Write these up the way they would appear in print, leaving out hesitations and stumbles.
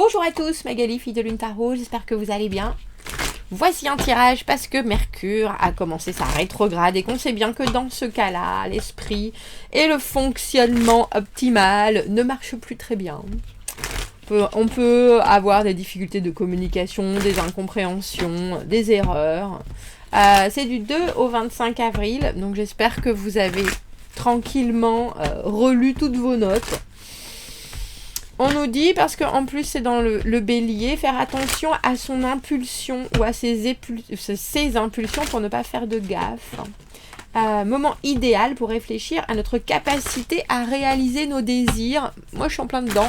Bonjour à tous, Magali, fille de Lune Tarot, j'espère que vous allez bien. Voici un tirage parce que Mercure a commencé sa rétrograde et qu'on sait bien que dans ce cas-là, l'esprit et le fonctionnement optimal ne marchent plus très bien. On peut avoir des difficultés de communication, des incompréhensions, des erreurs. C'est du 2 au 25 avril, donc j'espère que vous avez tranquillement relu toutes vos notes. On nous dit, parce qu'en plus c'est dans le bélier, faire attention à son impulsion ou à ses impulsions pour ne pas faire de gaffe. Moment idéal pour réfléchir à notre capacité à réaliser nos désirs. Moi je suis en plein dedans.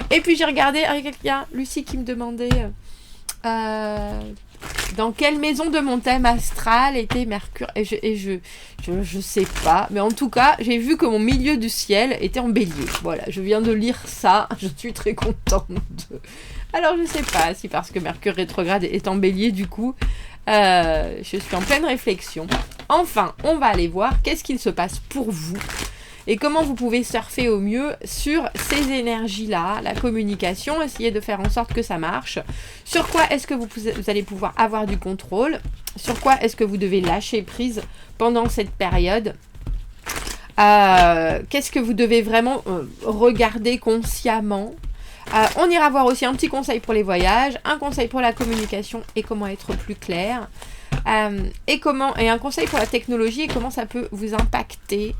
Et puis j'ai regardé, il y a Lucie qui me demandait dans quelle maison de mon thème astral était Mercure, et je sais pas, mais en tout cas j'ai vu que mon milieu du ciel était en bélier. Voilà, je viens de lire ça, je suis très contente. Alors je sais pas si parce que Mercure rétrograde est en bélier, du coup je suis en pleine réflexion. Enfin, on va aller voir qu'est-ce qu'il se passe pour vous et comment vous pouvez surfer au mieux sur ces énergies-là, la communication, essayer de faire en sorte que ça marche. Sur quoi est-ce que vous allez pouvoir avoir du contrôle? Sur quoi est-ce que vous devez lâcher prise pendant cette période? Qu'est-ce que vous devez vraiment regarder consciemment? On ira voir aussi un petit conseil pour les voyages, un conseil pour la communication et comment être plus clair. Et un conseil pour la technologie et comment ça peut vous impacter.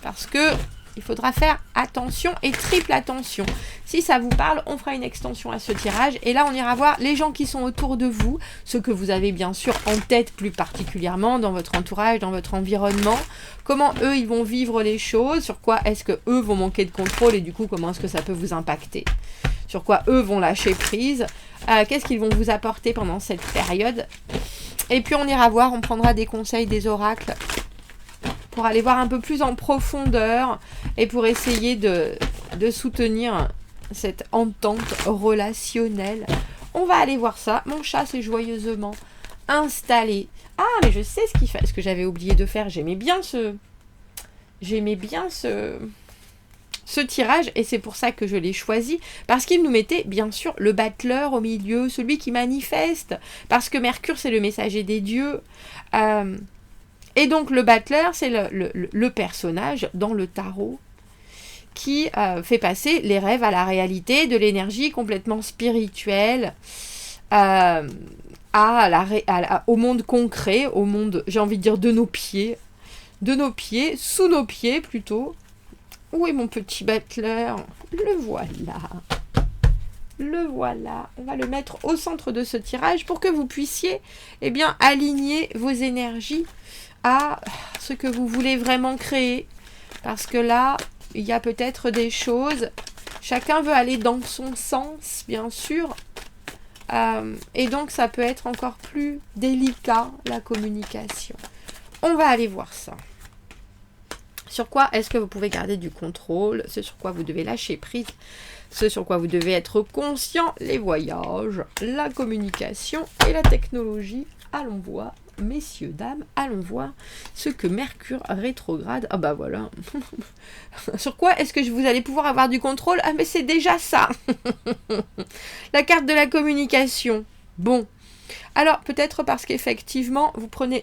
Parce que il faudra faire attention et triple attention. Si ça vous parle, on fera une extension à ce tirage. Et là, on ira voir les gens qui sont autour de vous, ceux que vous avez bien sûr en tête plus particulièrement, dans votre entourage, dans votre environnement. Comment eux, ils vont vivre les choses, sur quoi est-ce que eux vont manquer de contrôle et du coup, comment est-ce que ça peut vous impacter. Sur quoi eux vont lâcher prise. Qu'est-ce qu'ils vont vous apporter pendant cette période. Et puis, on ira voir, on prendra des conseils des oracles pour aller voir un peu plus en profondeur et pour essayer de soutenir cette entente relationnelle. On va aller voir ça. Mon chat s'est joyeusement installé. Ah, mais je sais ce qu'il fait. Ce que j'avais oublié de faire. J'aimais bien ce tirage et c'est pour ça que je l'ai choisi. Parce qu'il nous mettait bien sûr le battleur au milieu, celui qui manifeste. Parce que Mercure, c'est le messager des dieux. Et donc le battleur, c'est le personnage dans le tarot qui fait passer les rêves à la réalité, de l'énergie complètement spirituelle au monde concret, au monde, j'ai envie de dire, de nos pieds, sous nos pieds plutôt. Où est mon petit battleur? Le voilà. Le voilà. On va le mettre au centre de ce tirage pour que vous puissiez aligner vos énergies à ce que vous voulez vraiment créer. Parce que là, il y a peut-être des choses. Chacun veut aller dans son sens, bien sûr. Et donc, ça peut être encore plus délicat, la communication. On va aller voir ça. Sur quoi est-ce que vous pouvez garder du contrôle? Ce sur quoi vous devez lâcher prise? Ce sur quoi vous devez être conscient? Les voyages, la communication et la technologie. Allons voir. Messieurs, dames, allons voir ce que Mercure rétrograde. Ah bah voilà. Sur quoi est-ce que vous allez pouvoir avoir du contrôle? Ah mais c'est déjà ça. La carte de la communication. Bon. Alors peut-être parce qu'effectivement vous prenez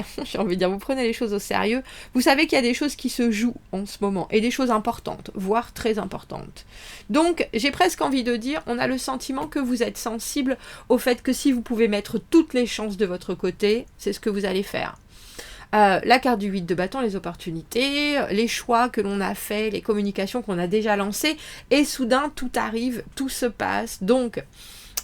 les choses au sérieux. Vous savez qu'il y a des choses qui se jouent en ce moment et des choses importantes, voire très importantes. Donc j'ai presque envie de dire, on a le sentiment que vous êtes sensible au fait que si vous pouvez mettre toutes les chances de votre côté, c'est ce que vous allez faire. La carte du 8 de bâton, les opportunités, les choix que l'on a faits, les communications qu'on a déjà lancées, et soudain tout arrive, tout se passe. Donc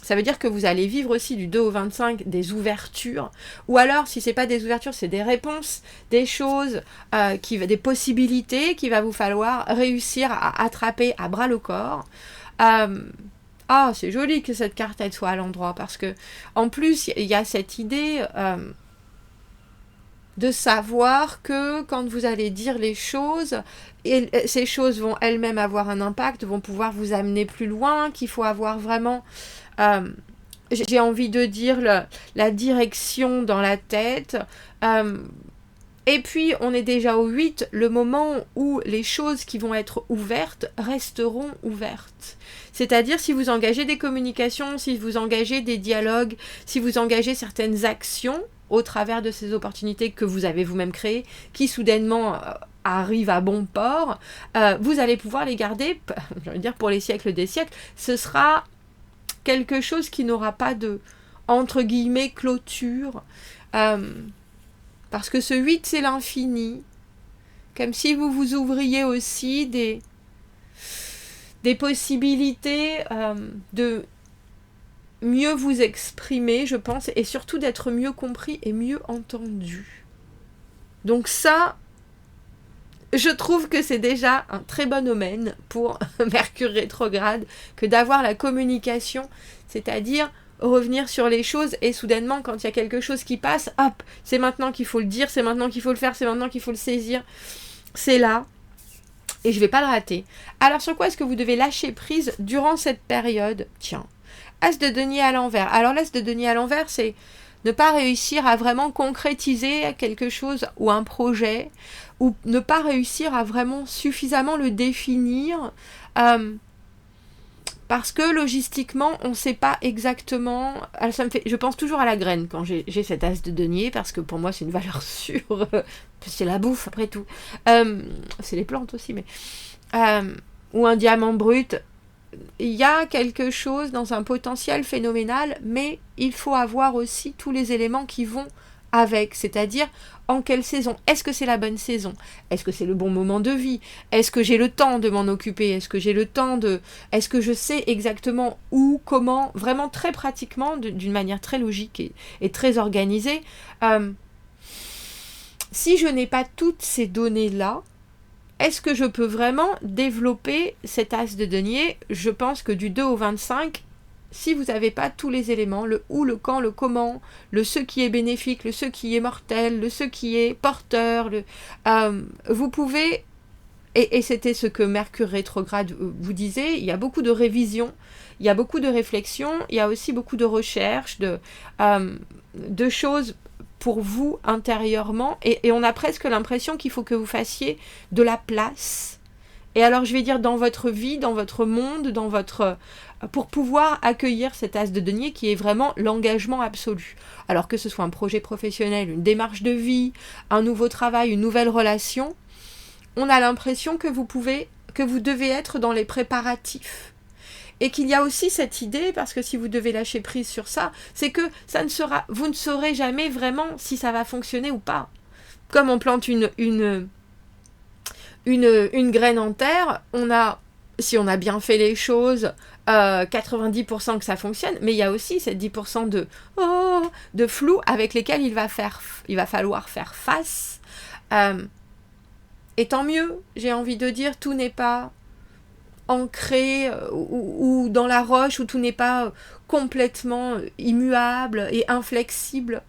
ça veut dire que vous allez vivre aussi du 2 au 25 des ouvertures, ou alors si c'est pas des ouvertures, c'est des réponses, des choses, des possibilités qu'il va vous falloir réussir à attraper à bras le corps. C'est joli que cette carte elle soit à l'endroit, parce que en plus il y a cette idée de savoir que quand vous allez dire les choses, et ces choses vont elles-mêmes avoir un impact, vont pouvoir vous amener plus loin, qu'il faut avoir vraiment j'ai envie de dire la direction dans la tête, Et puis, on est déjà au 8, le moment où les choses qui vont être ouvertes resteront ouvertes. C'est-à-dire, si vous engagez des communications, si vous engagez des dialogues, si vous engagez certaines actions au travers de ces opportunités que vous avez vous-même créées, qui soudainement arrivent à bon port, vous allez pouvoir les garder, je veux dire, pour les siècles des siècles. Ce sera quelque chose qui n'aura pas de, entre guillemets, clôture. Parce que ce 8, c'est l'infini. Comme si vous vous ouvriez aussi des possibilités de mieux vous exprimer, je pense, et surtout d'être mieux compris et mieux entendu. Donc ça, je trouve que c'est déjà un très bon omen pour Mercure rétrograde que d'avoir la communication, c'est-à-dire revenir sur les choses et soudainement quand il y a quelque chose qui passe, hop, c'est maintenant qu'il faut le dire, c'est maintenant qu'il faut le faire, c'est maintenant qu'il faut le saisir, c'est là et je vais pas le rater. Alors sur quoi est-ce que vous devez lâcher prise durant cette période? Tiens, As de denier à l'envers. Alors l'As de denier à l'envers, c'est ne pas réussir à vraiment concrétiser quelque chose ou un projet, ou ne pas réussir à vraiment suffisamment le définir, parce que logistiquement, on ne sait pas exactement. Alors, ça me fait, je pense toujours à la graine quand j'ai cet As de denier, parce que pour moi, c'est une valeur sûre. C'est la bouffe, après tout. C'est les plantes aussi, mais... ou un diamant brut. Il y a quelque chose dans un potentiel phénoménal, mais il faut avoir aussi tous les éléments qui vont avec, c'est-à-dire en quelle saison. Est-ce que c'est la bonne saison? Est-ce que c'est le bon moment de vie? Est-ce que j'ai le temps de m'en occuper? Est-ce que j'ai le temps de... Est-ce que je sais exactement où, comment, vraiment très pratiquement, d'une manière très logique et très organisée. Si je n'ai pas toutes ces données-là, est-ce que je peux vraiment développer cet As de denier? Je pense que du 2 au 25, si vous n'avez pas tous les éléments, le où, le quand, le comment, le ce qui est bénéfique, le ce qui est mortel, le ce qui est porteur, vous pouvez, et c'était ce que Mercure rétrograde vous disait, il y a beaucoup de révisions, il y a beaucoup de réflexions, il y a aussi beaucoup de recherches, de choses pour vous intérieurement, et on a presque l'impression qu'il faut que vous fassiez de la place. Et alors je vais dire dans votre vie, dans votre monde, pour pouvoir accueillir cet As de denier qui est vraiment l'engagement absolu. Alors que ce soit un projet professionnel, une démarche de vie, un nouveau travail, une nouvelle relation, on a l'impression que vous devez être dans les préparatifs. Et qu'il y a aussi cette idée, parce que si vous devez lâcher prise sur ça, c'est que vous ne saurez jamais vraiment si ça va fonctionner ou pas. Comme on plante une graine en terre, si on a bien fait les choses, 90% que ça fonctionne, mais il y a aussi ces 10% de flou avec lesquels il va falloir faire face. Et tant mieux, j'ai envie de dire, tout n'est pas ancré ou dans la roche, où tout n'est pas complètement immuable et inflexible.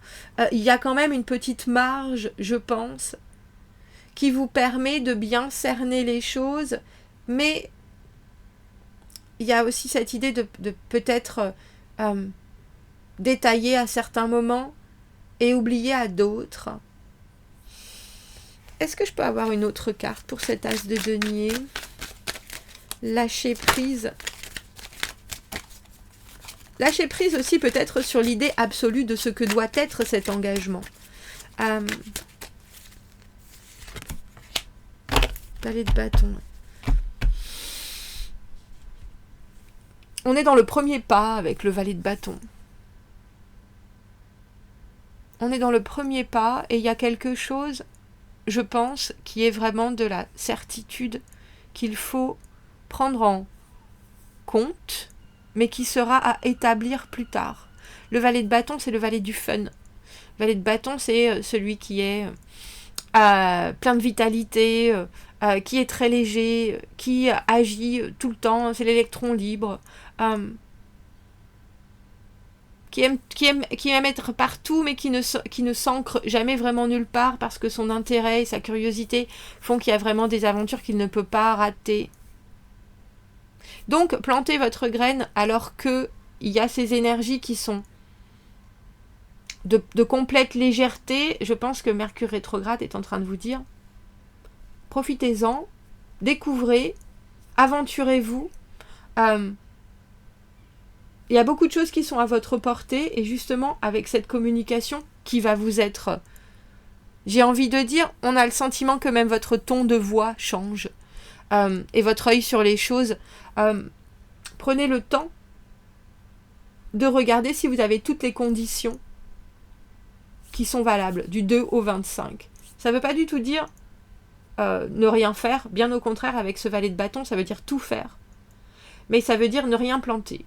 Il y a quand même une petite marge, je pense, qui vous permet de bien cerner les choses, mais il y a aussi cette idée de peut-être détailler à certains moments et oublier à d'autres. Est-ce que je peux avoir une autre carte pour cet As de denier? Lâcher prise. Lâcher prise aussi peut-être sur l'idée absolue de ce que doit être cet engagement. Valet de bâton. On est dans le premier pas avec le valet de bâton. On est dans le premier pas et il y a quelque chose, je pense, qui est vraiment de la certitude qu'il faut prendre en compte, mais qui sera à établir plus tard. Le valet de bâton, c'est le valet du fun. Le valet de bâton, c'est celui qui est plein de vitalité, qui est très léger, qui agit tout le temps, c'est l'électron libre, qui aime être partout, mais qui ne s'ancre jamais vraiment nulle part, parce que son intérêt et sa curiosité font qu'il y a vraiment des aventures qu'il ne peut pas rater. Donc, plantez votre graine alors qu'il y a ces énergies qui sont de complète légèreté, je pense que Mercure rétrograde est en train de vous dire, profitez-en, découvrez, aventurez-vous. Il y a beaucoup de choses qui sont à votre portée, et justement, avec cette communication qui va vous être... J'ai envie de dire, on a le sentiment que même votre ton de voix change, et votre œil sur les choses. Prenez le temps de regarder si vous avez toutes les conditions qui sont valables, du 2 au 25. Ça ne veut pas du tout dire ne rien faire, bien au contraire, avec ce valet de bâton, ça veut dire tout faire. Mais ça veut dire ne rien planter.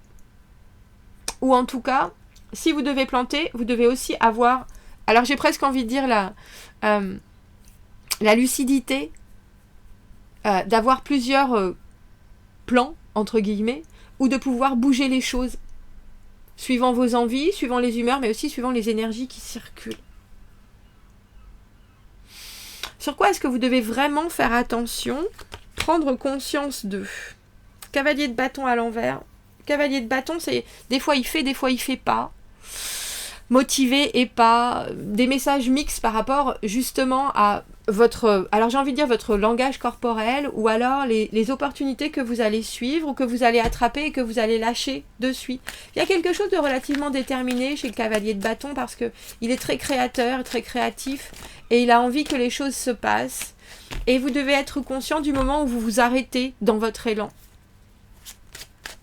Ou en tout cas, si vous devez planter, vous devez aussi avoir... Alors j'ai presque envie de dire la lucidité d'avoir plusieurs plans, entre guillemets, ou de pouvoir bouger les choses, suivant vos envies, suivant les humeurs, mais aussi suivant les énergies qui circulent. Sur quoi est-ce que vous devez vraiment faire attention? Prendre conscience de... Cavalier de bâton à l'envers. Cavalier de bâton, c'est... Des fois il fait pas. Motivé et pas. Des messages mixtes par rapport justement à votre... Alors j'ai envie de dire votre langage corporel, ou alors les opportunités que vous allez suivre, ou que vous allez attraper et que vous allez lâcher de suite. Il y a quelque chose de relativement déterminé chez le cavalier de bâton, parce que il est très créateur, très créatif, et il a envie que les choses se passent. Et vous devez être conscient du moment où vous vous arrêtez dans votre élan.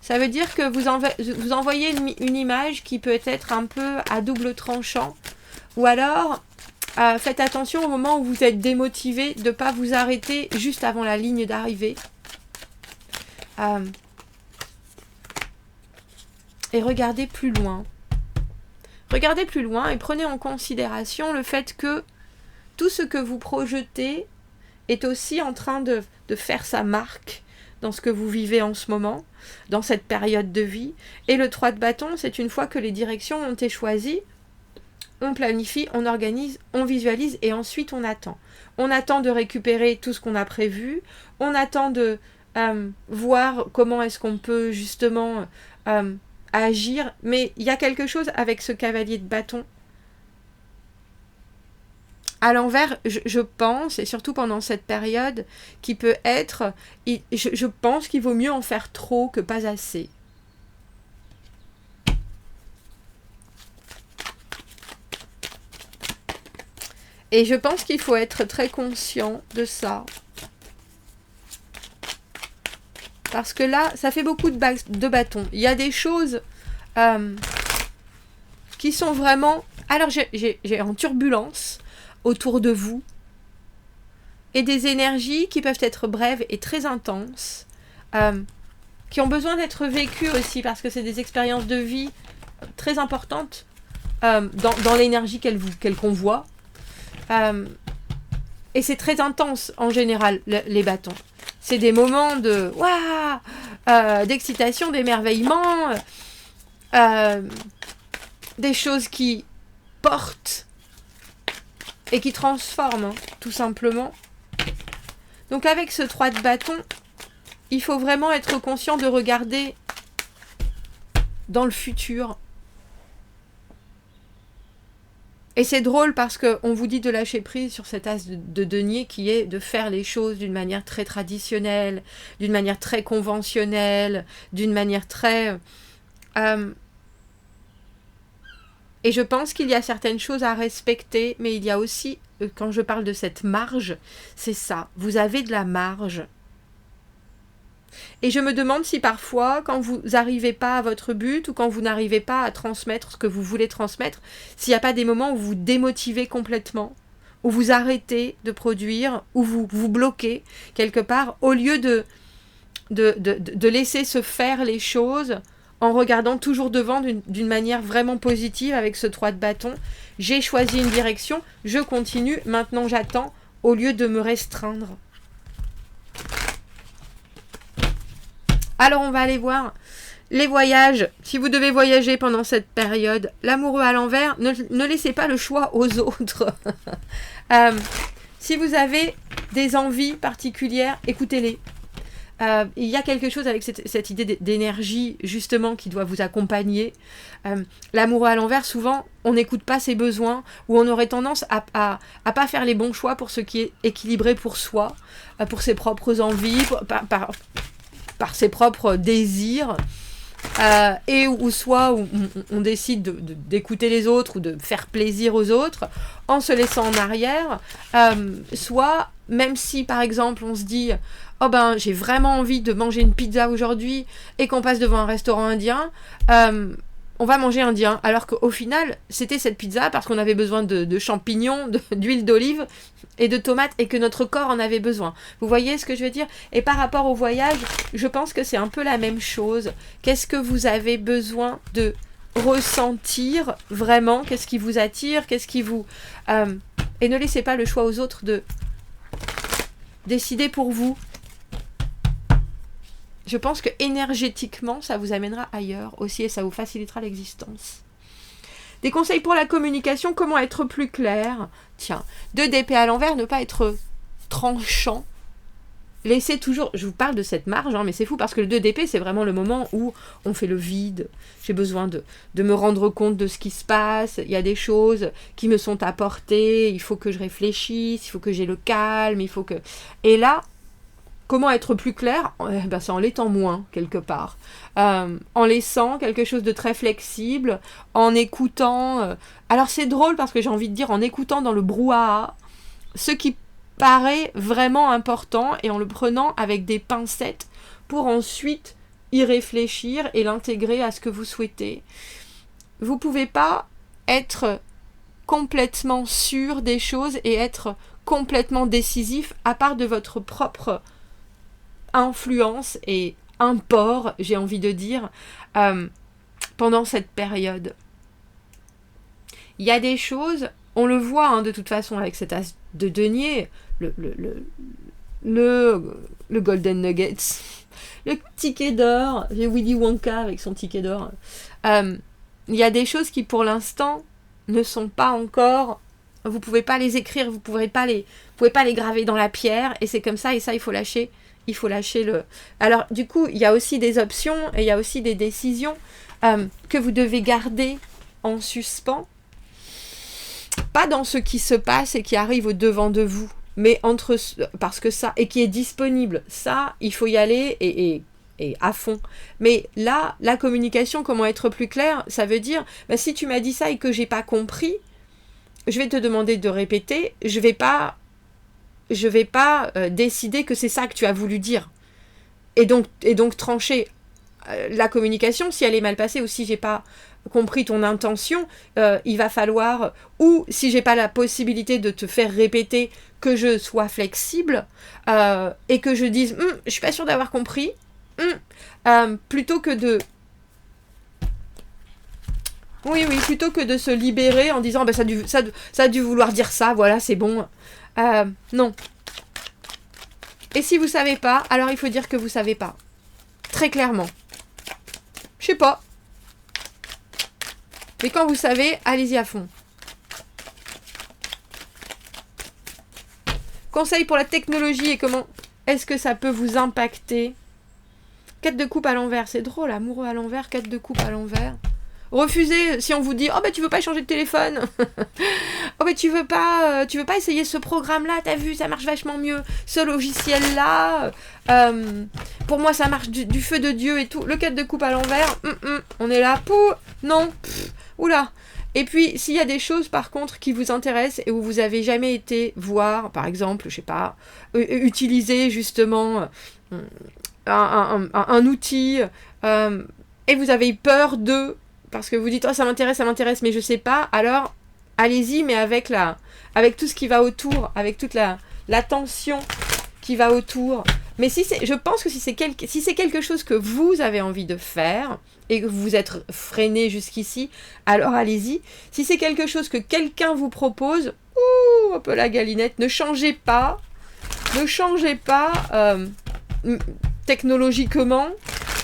Ça veut dire que vous envoyez une image qui peut être un peu à double tranchant. Ou alors, faites attention au moment où vous êtes démotivé de ne pas vous arrêter juste avant la ligne d'arrivée. Et regardez plus loin. Regardez plus loin et prenez en considération le fait que tout ce que vous projetez est aussi en train de faire sa marque dans ce que vous vivez en ce moment, dans cette période de vie. Et le 3 de bâton, c'est une fois que les directions ont été choisies, on planifie, on organise, on visualise et ensuite on attend. On attend de récupérer tout ce qu'on a prévu, on attend de voir comment est-ce qu'on peut justement agir, mais il y a quelque chose avec ce cavalier de bâton. À l'envers, je pense, et surtout pendant cette période, qui peut être... Je pense qu'il vaut mieux en faire trop que pas assez. Et je pense qu'il faut être très conscient de ça. Parce que là, ça fait beaucoup de bâtons. Il y a des choses qui sont vraiment... Alors, j'ai en turbulence autour de vous, et des énergies qui peuvent être brèves et très intenses, qui ont besoin d'être vécues aussi, parce que c'est des expériences de vie très importantes dans l'énergie qu'elles convoient. Et c'est très intense en général, les bâtons. C'est des moments de waouh, d'excitation, d'émerveillement, des choses qui portent et qui transforment, tout simplement. Donc avec ce 3 de bâton, il faut vraiment être conscient de regarder dans le futur. Et c'est drôle parce qu'on vous dit de lâcher prise sur cet as de denier qui est de faire les choses d'une manière très traditionnelle, d'une manière très conventionnelle, d'une manière très... Et je pense qu'il y a certaines choses à respecter, mais il y a aussi, quand je parle de cette marge, c'est ça, vous avez de la marge. Et je me demande si parfois, quand vous n'arrivez pas à votre but, ou quand vous n'arrivez pas à transmettre ce que vous voulez transmettre, s'il n'y a pas des moments où vous démotivez complètement, où vous arrêtez de produire, où vous vous bloquez quelque part, au lieu de laisser se faire les choses, en regardant toujours devant d'une manière vraiment positive avec ce 3 de bâton. J'ai choisi une direction, je continue, maintenant j'attends, au lieu de me restreindre. Alors on va aller voir les voyages. Si vous devez voyager pendant cette période, l'amoureux à l'envers, ne laissez pas le choix aux autres. Si vous avez des envies particulières, écoutez-les. il y a quelque chose avec cette idée d'énergie, justement, qui doit vous accompagner. L'amoureux à l'envers, souvent, on n'écoute pas ses besoins, ou on aurait tendance à pas faire les bons choix pour ce qui est équilibré pour soi, pour ses propres envies, par ses propres désirs. Et ou soit on décide d'écouter les autres ou de faire plaisir aux autres en se laissant en arrière, soit même si par exemple on se dit oh ben j'ai vraiment envie de manger une pizza aujourd'hui et qu'on passe devant un restaurant indien, on va manger indien, alors qu'au final c'était cette pizza parce qu'on avait besoin de champignons, d'huile d'olive et de tomates et que notre corps en avait besoin. Vous voyez ce que je veux dire? Et par rapport au voyage, je pense que c'est un peu la même chose. Qu'est-ce que vous avez besoin de ressentir vraiment? Qu'est-ce qui vous attire? Qu'est-ce qui vous... Et ne laissez pas le choix aux autres de décider pour vous. Je pense que énergétiquement, ça vous amènera ailleurs aussi et ça vous facilitera l'existence. Des conseils pour la communication, comment être plus clair? Tiens, 2 d'épée à l'envers, ne pas être tranchant. Laissez toujours, je vous parle de cette marge, mais c'est fou parce que le 2 d'épée, c'est vraiment le moment où on fait le vide. J'ai besoin de me rendre compte de ce qui se passe. Il y a des choses qui me sont apportées. Il faut que je réfléchisse, il faut que j'ai le calme, il faut que... Et là, comment être plus clair? C'est en l'étant moins, quelque part. En laissant quelque chose de très flexible, en écoutant... Alors c'est drôle parce que j'ai envie de dire en écoutant dans le brouhaha ce qui paraît vraiment important et en le prenant avec des pincettes pour ensuite y réfléchir et l'intégrer à ce que vous souhaitez. Vous ne pouvez pas être complètement sûr des choses et être complètement décisif à part de votre propre influence et import, j'ai envie de dire, pendant cette période. Il y a des choses, on le voit de toute façon avec cet as de denier, le Golden Nuggets, le ticket d'or, j'ai Willy Wonka avec son ticket d'or. Il y a des choses qui pour l'instant ne sont pas encore, vous pouvez pas les écrire, vous pouvez pas les graver dans la pierre, et c'est comme ça, et ça il faut lâcher. Il faut lâcher le... Alors, du coup, il y a aussi des options et il y a aussi des décisions que vous devez garder en suspens. Pas dans ce qui se passe et qui arrive au-devant de vous, mais parce que ça... Et qui est disponible. Ça, il faut y aller et à fond. Mais là, la communication, comment être plus clair, ça veut dire, si tu m'as dit ça et que j'ai pas compris, je vais te demander de répéter, je vais pas décider que c'est ça que tu as voulu dire. Et donc trancher la communication, si elle est mal passée ou si j'ai pas compris ton intention, il va falloir, ou si j'ai pas la possibilité de te faire répéter, que je sois flexible et que je dise je suis pas sûre d'avoir compris, plutôt que de... Oui, plutôt que de se libérer en disant ça a dû vouloir dire ça, voilà, c'est bon. Non. Et si vous savez pas, alors il faut dire que vous savez pas. Très clairement. Je sais pas. Mais quand vous savez, allez-y à fond. Conseil pour la technologie et comment est-ce que ça peut vous impacter? 4 de coupe à l'envers, c'est drôle, amoureux à l'envers, 4 de coupe à l'envers. Refusez si on vous dit tu veux pas changer de téléphone. Tu veux pas essayer ce programme là, t'as vu, ça marche vachement mieux, ce logiciel là, pour moi ça marche du feu de Dieu et tout. Le 4 de coupe à l'envers, on est là, non, oula. Et puis s'il y a des choses par contre qui vous intéressent et où vous avez jamais été voir, par exemple, je sais pas, utiliser justement un outil et vous avez peur parce que vous dites ça m'intéresse, mais je sais pas, alors allez-y, mais avec tout ce qui va autour, avec toute la tension qui va autour. Mais je pense que si c'est quelque chose que vous avez envie de faire et que vous êtes freiné jusqu'ici, alors allez-y. Si c'est quelque chose que quelqu'un vous propose, un peu la galinette, ne changez pas technologiquement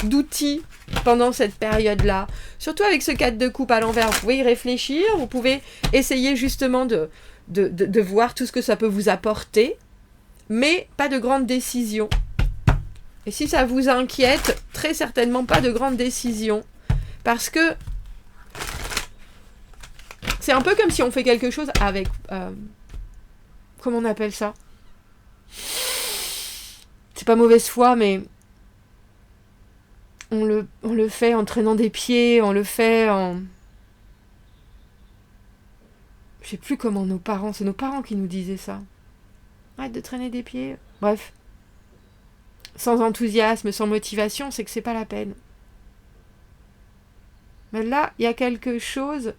d'outils pendant cette période-là. Surtout avec ce 4 de coupe à l'envers, vous pouvez y réfléchir, vous pouvez essayer justement de voir tout ce que ça peut vous apporter, mais pas de grandes décisions. Et si ça vous inquiète, très certainement pas de grandes décisions. Parce que c'est un peu comme si on fait quelque chose avec... comment on appelle ça? C'est pas mauvaise foi, mais... On le fait en traînant des pieds, on le fait en... Je sais plus comment nos parents... C'est nos parents qui nous disaient ça. Arrête de traîner des pieds. Bref. Sans enthousiasme, sans motivation, c'est que c'est pas la peine. Mais là, il y a quelque chose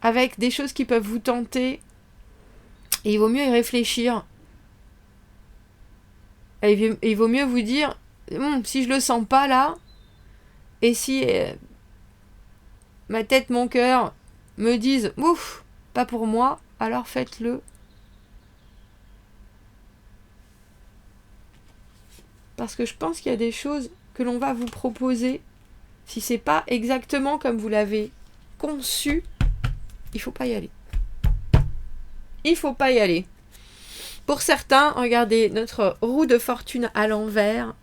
avec des choses qui peuvent vous tenter et il vaut mieux y réfléchir. Et il vaut mieux vous dire si je le sens pas là et si ma tête, mon cœur me disent ouf, pas pour moi, alors faites-le. Parce que je pense qu'il y a des choses que l'on va vous proposer. Si c'est pas exactement comme vous l'avez conçu, il faut pas y aller. Il faut pas y aller. Pour certains, regardez notre roue de fortune à l'envers,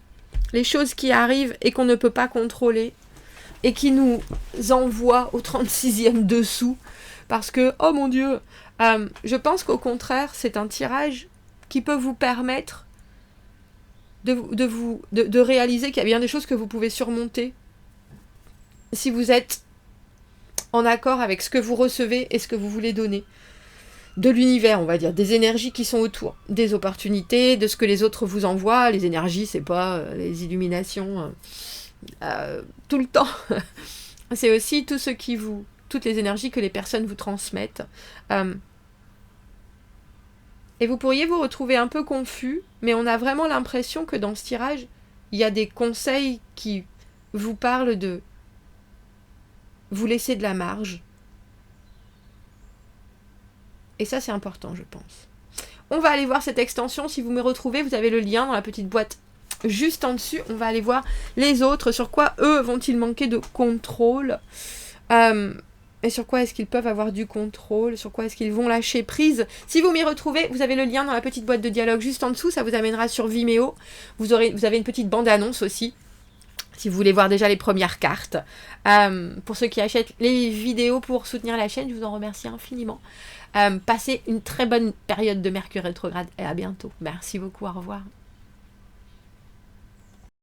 les choses qui arrivent et qu'on ne peut pas contrôler et qui nous envoient au 36e dessous parce que, oh mon Dieu, je pense qu'au contraire, c'est un tirage qui peut vous permettre de réaliser qu'il y a bien des choses que vous pouvez surmonter si vous êtes en accord avec ce que vous recevez et ce que vous voulez donner. De l'univers, on va dire, des énergies qui sont autour, des opportunités, de ce que les autres vous envoient. Les énergies, c'est pas les illuminations tout le temps. C'est aussi tout ce qui toutes les énergies que les personnes vous transmettent. Et vous pourriez vous retrouver un peu confus, mais on a vraiment l'impression que dans ce tirage, il y a des conseils qui vous parlent de vous laisser de la marge. Et ça, c'est important, je pense. On va aller voir cette extension. Si vous me retrouvez, vous avez le lien dans la petite boîte juste en dessus. On va aller voir les autres. Sur quoi, eux, vont-ils manquer de contrôle et sur quoi est-ce qu'ils peuvent avoir du contrôle? Sur quoi est-ce qu'ils vont lâcher prise? Si vous m'y retrouvez, vous avez le lien dans la petite boîte de dialogue juste en dessous. Ça vous amènera sur Vimeo. Vous avez une petite bande-annonce aussi. Si vous voulez voir déjà les premières cartes. Pour ceux qui achètent les vidéos pour soutenir la chaîne, je vous en remercie infiniment. Passez une très bonne période de Mercure rétrograde et à bientôt. Merci beaucoup, au revoir.